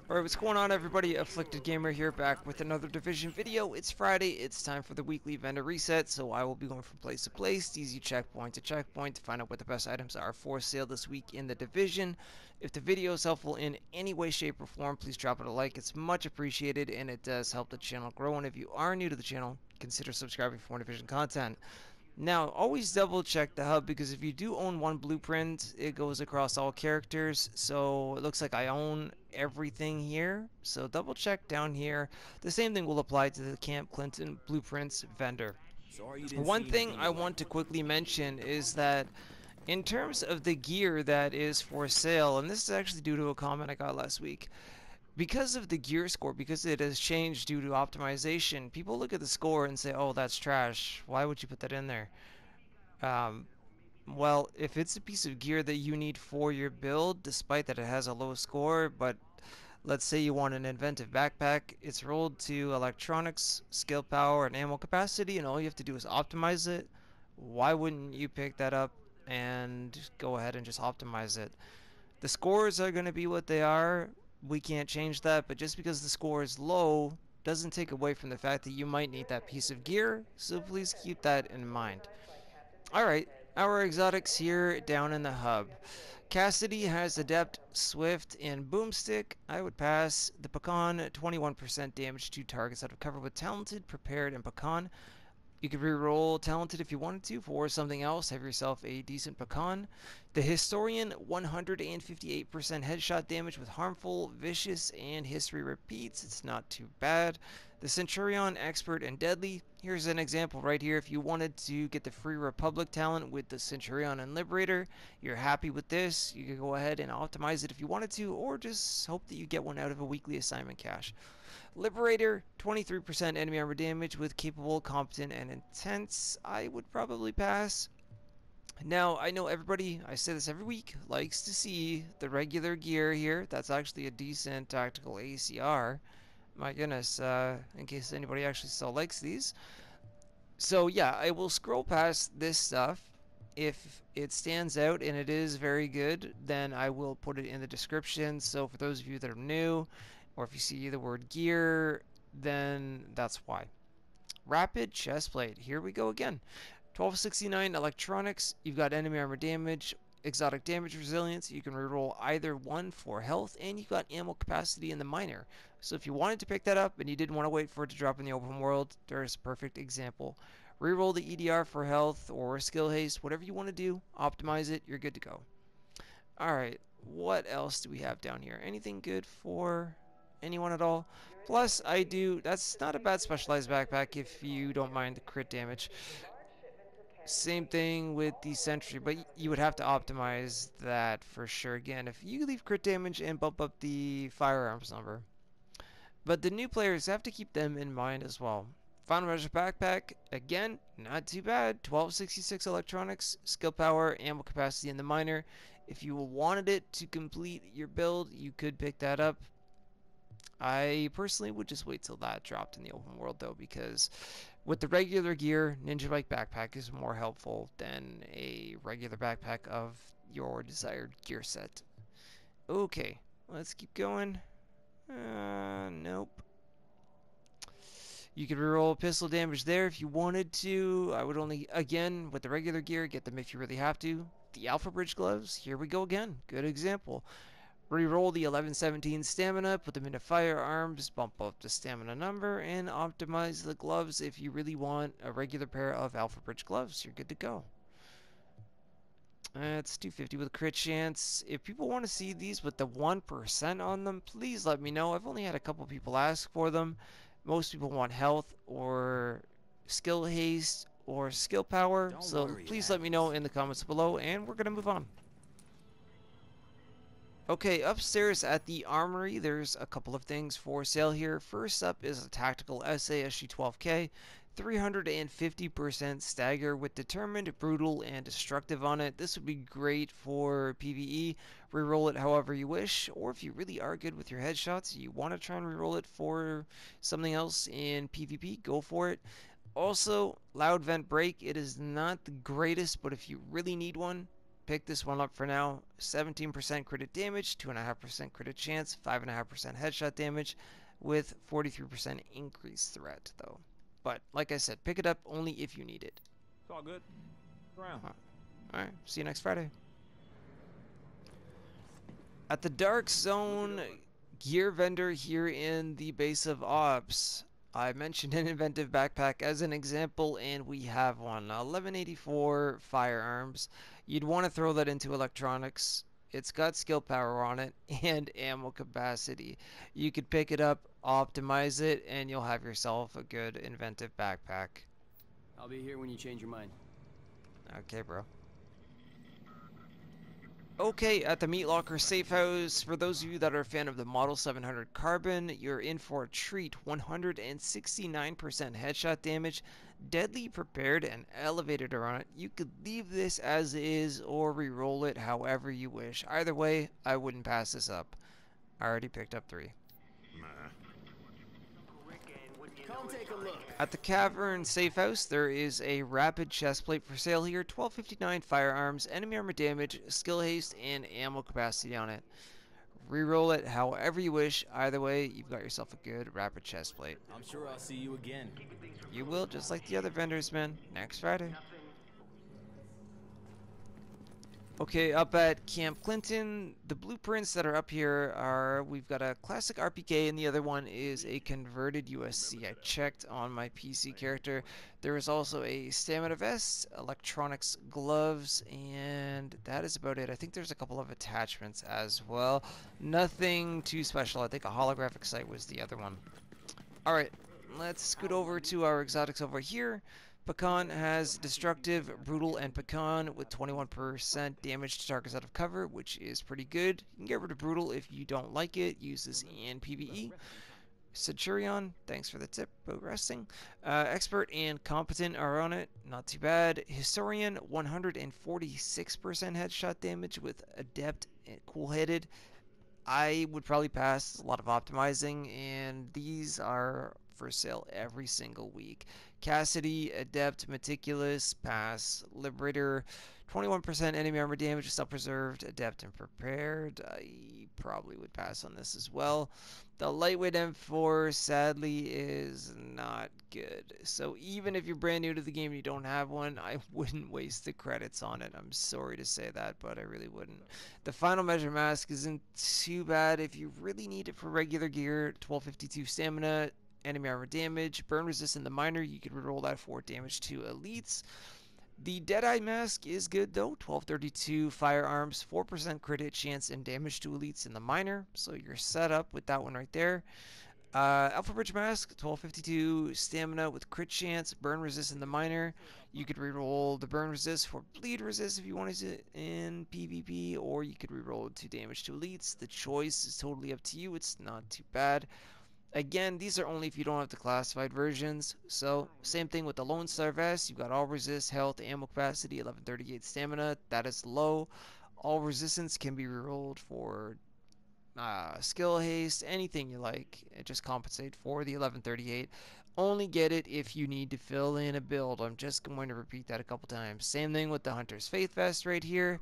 Alright, what's going on everybody? Afflicted Gamer here, back with another Division video. It's Friday, it's time for the weekly vendor reset, so I will be going from place to place, easy checkpoint to checkpoint to find out what the best items are for sale this week in the Division. If the video is helpful in any way, shape, or form, please drop it a like. It's much appreciated and it does help the channel grow, and if you are new to the channel, consider subscribing for more Division content. Now, always double check the hub, because if you do own one blueprint, it goes across all characters. So it looks like I own everything here. So double check down here. The same thing will apply to the Camp Clinton blueprints vendor. One thing I want to quickly mention is that in terms of the gear that is for sale, and this is actually due to a comment I got last week, because of the gear score, because it has changed due to optimization, people look at the score and say, oh, that's trash. Why would you put that in there? Well, if it's a piece of gear that you need for your build, despite that it has a low score, but let's say you want an Inventive backpack, it's rolled to electronics, skill power, and ammo capacity, and all you have to do is optimize it. Why wouldn't you pick that up and go ahead and just optimize it? The scores are going to be what they are. We can't change that, but just because the score is low doesn't take away from the fact that you might need that piece of gear, so please keep that in mind. Alright, our exotics here down in the hub. Cassidy has Adept, Swift, and Boomstick. I would pass. The Pecan, 21% damage to targets out of cover with Talented, Prepared, and Pecan. You could reroll Talented if you wanted to for something else. Have yourself a decent Pecan. The Historian, 158% headshot damage with Harmful, Vicious, and History Repeats. It's not too bad. The Centurion, Expert, and Deadly. Here's an example right here. If you wanted to get the Free Republic talent with the Centurion and Liberator, you're happy with this, you could go ahead and optimize it if you wanted to, or just hope that you get one out of a weekly assignment cache. Liberator, 23% enemy armor damage with Capable, Competent, and Intense. I would probably pass. Now, I know everybody, I say this every week, likes to see the regular gear here. That's actually a decent tactical ACR. My goodness, in case anybody actually still likes these. So yeah, I will scroll past this stuff. If it stands out and it is very good, then I will put it in the description. So for those of you that are new, or if you see the word gear, then that's why. Rapid chestplate. Here we go again. 1269 electronics. You've got enemy armor damage, exotic damage resilience. You can reroll either one for health, and you've got ammo capacity in the minor. So if you wanted to pick that up and you didn't want to wait for it to drop in the open world, there's a perfect example. Reroll the EDR for health or skill haste, whatever you want to do. Optimize it. You're good to go. Alright, what else do we have down here? Anything good for anyone at all? Plus, that's not a bad specialized backpack if you don't mind the crit damage. Same thing with the sentry, but you would have to optimize that for sure. Again, if you leave crit damage and bump up the firearms number. But the new players have to keep them in mind as well. Final Measure Backpack, again, not too bad. 1266 electronics, skill power, ammo capacity in the minor. If you wanted it to complete your build, you could pick that up. I personally would just wait till that dropped in the open world though, because with the regular gear, Ninja Bike Backpack is more helpful than a regular backpack of your desired gear set. Okay, let's keep going. Nope. You could reroll pistol damage there if you wanted to. I would only, again, with the regular gear, get them if you really have to. The AlphaBridge Gloves, here we go again. Good example. Reroll the 1117 stamina, put them into firearms, bump up the stamina number, and optimize the gloves. If you really want a regular pair of AlphaBridge gloves, you're good to go. It's 250 with a crit chance. If people want to see these with the 1% on them, please let me know. I've only had a couple people ask for them. Most people want health or skill haste or skill power. So please let me know in the comments below, and we're going to move on. Okay, upstairs at the armory, there's a couple of things for sale here. First up is a tactical SASG 12K, 350% stagger with Determined, Brutal, and Destructive on it. This would be great for PvE. Reroll it however you wish, or if you really are good with your headshots, you want to try and reroll it for something else in PvP, go for it. Also, Loud Vent Break. It is not the greatest, but if you really need one, pick this one up for now. 17% crit damage, 2.5% crit chance, 5.5% headshot damage, with 43% increased threat, though. But, like I said, pick it up only if you need it. It's all good. Around. Alright, see you next Friday. At the Dark Zone gear vendor here in the base of Ops, I mentioned an Inventive backpack as an example, and we have one. 1184 firearms. You'd want to throw that into electronics. It's got skill power on it and ammo capacity. You could pick it up, optimize it, and you'll have yourself a good Inventive backpack. I'll be here when you change your mind. Okay, bro. Okay, at the Meat Locker Safe House, for those of you that are a fan of the Model 700 Carbon, you're in for a treat. 169% headshot damage, deadly prepared, and elevated on it. You could leave this as is or re-roll it however you wish. Either way, I wouldn't pass this up. I already picked up 3. Come take a look. At the Cavern Safe House, there is a rapid chest plate for sale here. 1259 firearms, enemy armor damage, skill haste, and ammo capacity on it. Reroll it however you wish. Either way, you've got yourself a good rapid chest plate. I'm sure I'll see you again. You will, just like the other vendors, man. Next Friday. Okay, up at Camp Clinton, the blueprints that are up here are, we've got a classic RPK and the other one is a converted USC. I checked on my PC character. There is also a stamina vest, electronics gloves, and that is about it. I think there's a couple of attachments as well. Nothing too special. I think a holographic sight was the other one. Alright, let's scoot over to our exotics over here. Pecan has Destructive, Brutal, and Pecan with 21% damage to targets out of cover, which is pretty good. You can get rid of Brutal if you don't like it. Use this in PvE. Centurion, thanks for the tip about resting. Expert and Competent are on it, not too bad. Historian, 146% headshot damage with Adept and Cool-Headed. I would probably pass a lot of optimizing, and these are for sale every single week. Cassidy, Adept, Meticulous, pass. Liberator, 21% enemy armor damage, self-preserved, Adept, and Prepared. I probably would pass on this as well. The lightweight M4, sadly, is not good. So even if you're brand new to the game and you don't have one, I wouldn't waste the credits on it. I'm sorry to say that, but I really wouldn't. The Final Measure Mask isn't too bad if you really need it for regular gear. 1252 stamina, enemy armor damage, burn resist in the minor. You could reroll that for damage to elites. The DeadEye mask is good though. 1232 firearms, 4% crit hit chance and damage to elites in the minor. So you're set up with that one right there. AlphaBridge mask, 1252 stamina with crit chance, burn resist in the minor. You could reroll the burn resist for bleed resist if you wanted to in PvP, or you could reroll it to damage to elites. The choice is totally up to you. It's not too bad. Again, these are only if you don't have the classified versions. So, same thing with the LoneStar vest. You've got all resist, health, ammo capacity, 1138 stamina. That is low. All resistance can be rerolled for skill haste, anything you like. It just compensate for the 1138. Only get it if you need to fill in a build. I'm just going to repeat that a couple times. Same thing with the Hunter's Faith vest right here.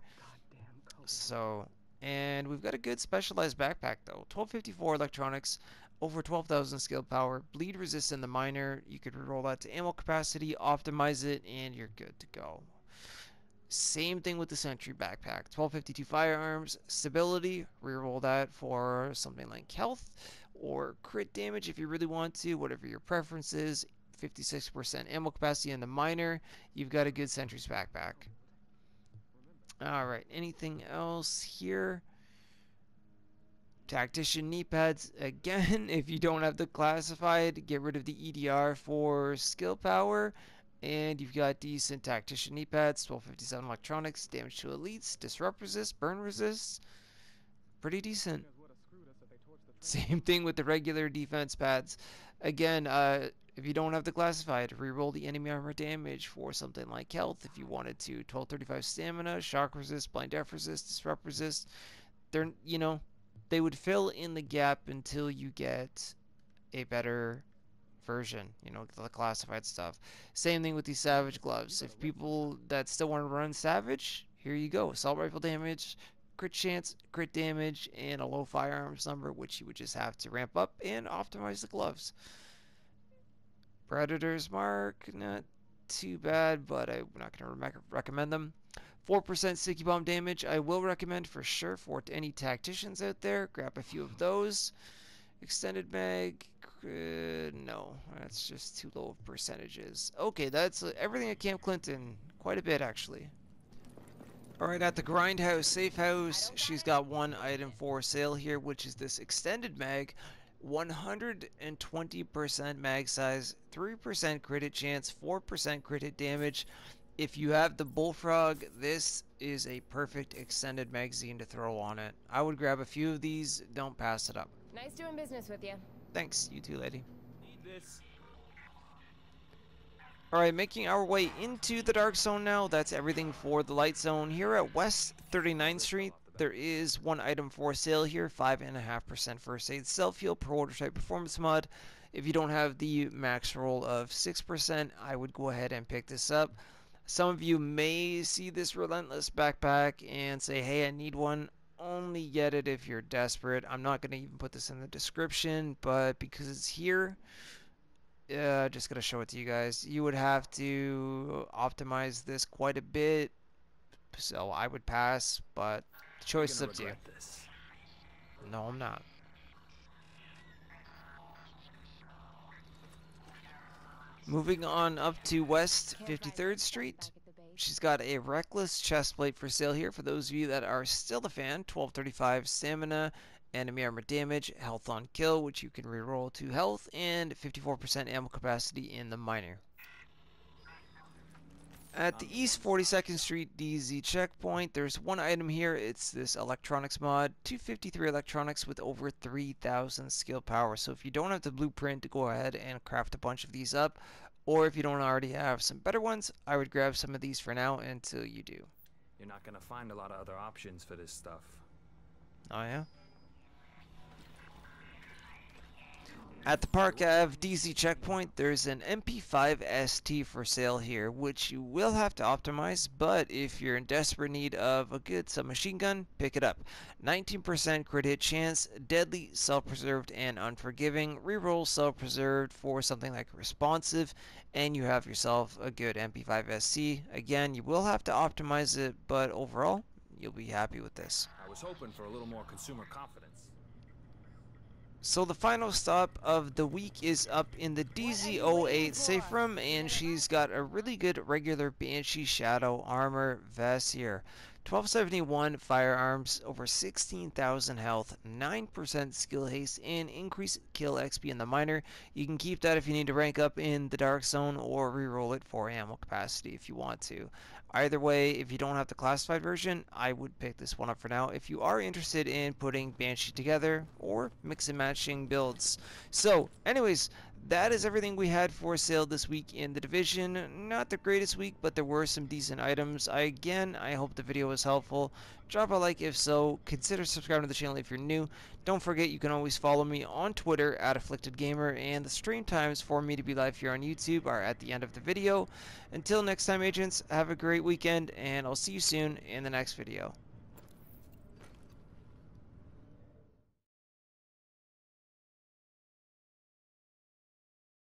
So, and we've got a good specialized backpack though. 1254 electronics. Over 12,000 skill power, bleed resist in the minor. You could reroll that to ammo capacity, optimize it, and you're good to go. Same thing with the Sentry backpack. 1252 firearms, stability, reroll that for something like health or crit damage if you really want to, whatever your preference is. 56% ammo capacity in the minor. You've got a good Sentry's backpack. Alright, anything else here? Tactician knee pads, again, if you don't have the classified, get rid of the EDR for skill power, and you've got decent Tactician knee pads. 1257 electronics, damage to elites, disrupt resist, burn resist, pretty decent. Same thing with the regular defense pads. Again, if you don't have the classified, reroll the enemy armor damage for something like health if you wanted to. 1235 stamina, shock resist, blind death resist, disrupt resist. They're, you know, they would fill in the gap until you get a better version, you know, the classified stuff. Same thing with these Savage gloves. If people that still want to run Savage, here you go. Assault rifle damage, crit chance, crit damage, and a low firearms number, which you would just have to ramp up and optimize the gloves. Predator's Mark, not too bad, but I'm not going to recommend them. 4% sticky bomb damage, I will recommend for sure for any tacticians out there. Grab a few of those. Extended mag, no, that's just too low of percentages. Okay, that's everything at Camp Clinton. Quite a bit, actually. Alright, at the Grindhouse Safe House, she's got one item for sale here, which is this extended mag. 120% mag size, 3% crit chance, 4% crit damage. If you have the Bullfrog, this is a perfect extended magazine to throw on it. I would grab a few of these, don't pass it up. Nice doing business with you. Thanks, you too, lady. Need this. Alright, making our way into the dark zone now. That's everything for the light zone. Here at West 39th Street, there is one item for sale here, 5.5% first aid self-heal prototype performance mod. If you don't have the max roll of 6%, I would go ahead and pick this up. Some of you may see this relentless backpack and say, hey, I need one. Only get it if you're desperate. I'm not going to even put this in the description, but because it's here, just going to show it to you guys. You would have to optimize this quite a bit, so I would pass, but the choice is up to you. No, I'm not. Moving on up to West 53rd Street. She's got a Reckless chest plate for sale here for those of you that are still a fan. 1235 stamina, enemy armor damage, health on kill, which you can reroll to health, and 54% ammo capacity in the minor. At the East 42nd Street DZ checkpoint, there's one item here. It's this electronics mod, 253 electronics with over 3,000 skill power. So if you don't have the blueprint to go ahead and craft a bunch of these up, or if you don't already have some better ones, I would grab some of these for now until you do. You're not gonna find a lot of other options for this stuff. Oh yeah? At the Park Ave DC checkpoint, there's an MP5 ST for sale here, which you will have to optimize, but if you're in desperate need of a good submachine gun, pick it up. 19% crit hit chance, deadly, self-preserved, and unforgiving. Reroll self-preserved for something like responsive, and you have yourself a good MP5 ST. Again, you will have to optimize it, but overall, you'll be happy with this. I was hoping for a little more consumer confidence. So the final stop of the week is up in the DZ08 safe room, and she's got a really good regular Banshee Shadow armor vest here. 1271 firearms, over 16,000 health, 9% skill haste, and increased kill XP in the minor. You can keep that if you need to rank up in the dark zone, or reroll it for ammo capacity if you want to. Either way, if you don't have the classified version, I would pick this one up for now if you are interested in putting Banshee together or mix and matching builds. So, anyways, that is everything we had for sale this week in the division. Not the greatest week, but there were some decent items. I hope the video was helpful. Drop a like if so. Consider subscribing to the channel if you're new. Don't forget you can always follow me on Twitter at Afflicted Gamer, and the stream times for me to be live here on YouTube are at the end of the video. Until next time, agents, have a great weekend, and I'll see you soon in the next video.